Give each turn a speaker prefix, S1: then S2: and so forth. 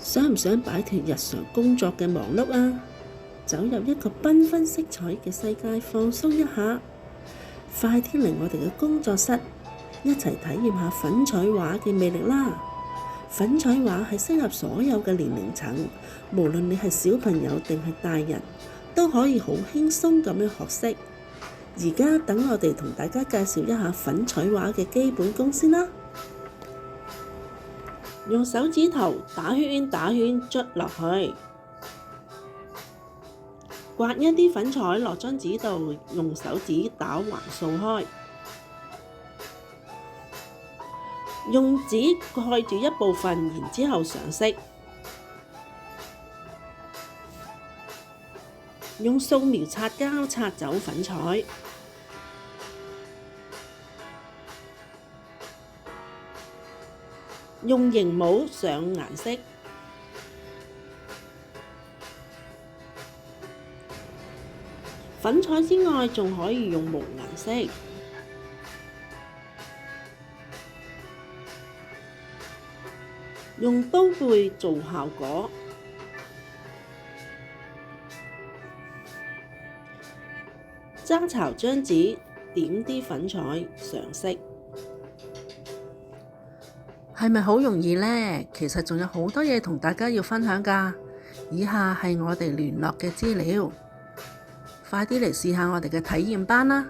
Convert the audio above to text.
S1: 想唔想擺脫日常工作嘅忙碌啊？走入一個繽紛色彩嘅世界，放鬆一下。快啲嚟我哋嘅工作室，一齊體驗下粉彩畫嘅魅力啦！粉彩畫係適合所有嘅年齡層，無論你係小朋友定係大人，都可以好輕鬆咁樣學識。而家等我哋同大家介紹一下粉彩畫嘅基本功先啦。用手指頭打圈捽落去，刮一啲粉彩落張紙度，用手指打橫掃開，用紙蓋住一部分，然之後上色，用素描擦膠擦走粉彩，用熒帽上顏色，粉彩之外仲可以用無顏色，用刀背做效果，揸巢張紙點啲粉彩上色。係咪好容易呢？其實仲有好多嘢同大家要分享㗎。以下係我哋聯絡嘅資料，快啲嚟試下我哋嘅體驗班啦！